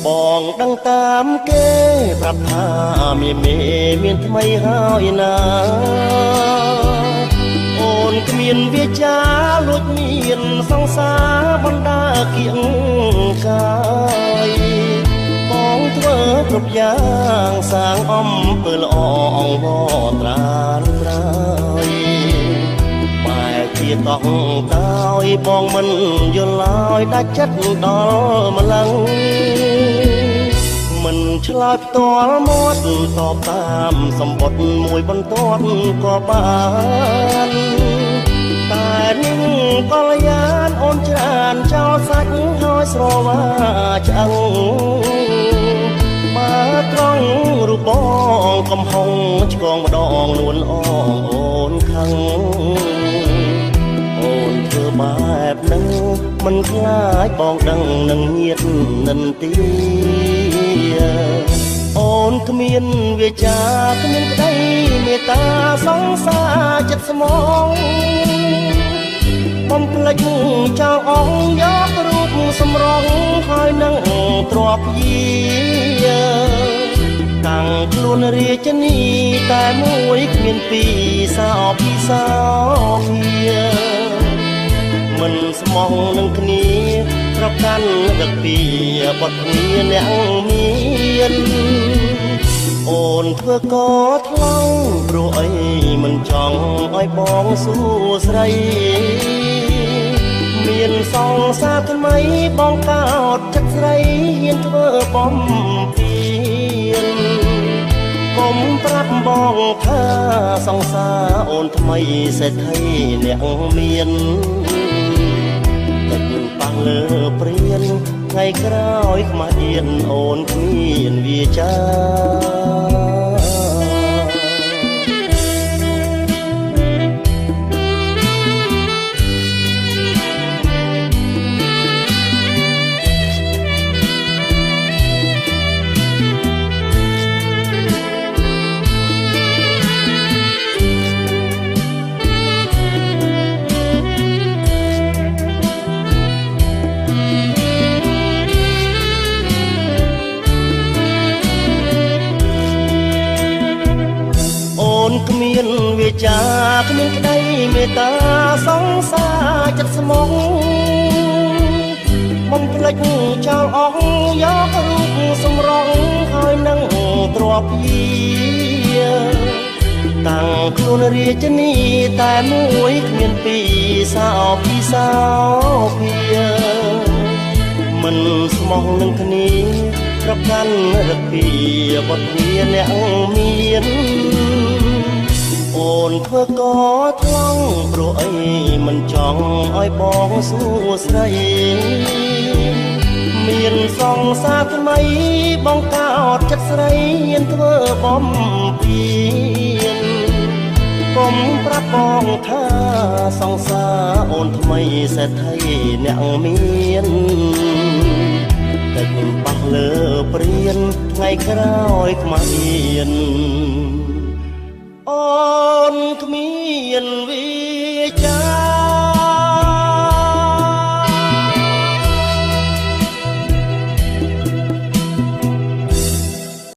បងដឹងតាមគេប្រាប់ថាមានថ្មីហើយណាអូនគ្មានវាចាលួចមានសង្សារបណ្ដាគៀងកាយបងធ្វើគ្រប់យ៉ាងសាងអំពើល្អអង្វរត្រានត្រើយបែរជាតោះតើយបងមិនយល់ឡើយដាច់ចិត្តដល់ម្លឹងមិនឆ្លើយផ្ទាល់មាត់តបតាមសម្បត្តិមួយបន្ទាត់ក៏បានតែនឹងកល្យានអូនច្រានចោលសាច់ហើយស្រវាឆ្អឹងបើត្រង់រូបបងកំហុងឆ្កងម្ដងនួនអងអូនខឹងអូនធ្វើបែបហ្នឹងមិនខ្លាចបងដឹងនឹងញាតនិន្ទាអូនគ្មានវាចាគ្មានក្តីមេត្តាសង្សារចិត្តស្មងបំភ្លេចចោលអងយករូបសម្រងហើយនឹងទ្របយាតាំងខ្លួនរាជនីតែមួយគ្មានពីរសោពីសោភាមិនស្មោះនឹងគ្នាប្រកាន់ដឹកពីបត់គ្នាអ្នកមានអូនធ្វើកថ្លង់ព្រោះអីមិនចង់ឲ្យបងសួស្រីមានសង្សារថ្មីបងកោតចិត្តស្រីហ៊ានធ្វើបំពេញកុំប្រាប់បងថាសង្សារអូនថ្មីសេដ្ឋីអ្នកមានទឹកប៉ះលើព្រានថ្ងៃក្រោយខ្មាស់អៀនអូនគ្មានវាចាគ្មានវាចាគ្មានក្តីមេត្តាសង្សារចិត្តស្មងបំភ្លេចចោលអស់យករូបសម្រងហើយនឹងទ្របយាតាំងខ្លួនរាជនីតែមួយគ្មានពីរសោពីសោភាមិនស្មោះនឹងគ្នាប្រកាន់រកពីបត់គ្នាអ្នកមានអូនធ្វើកថ្លង់ព្រោះអីមិនចង់ឲ្យបងសួស្ដីមានសង្សារថ្មីបងកោតចិត្តស្រីហ៊ានធ្វើបំពេញកុំប្រាប់បងថាសង្សារអូនថ្មីសេដ្ឋីអ្នកមានតែខ្ញុំប៉ះលើព្រានថ្ងៃក្រោយខ្មាស់អៀន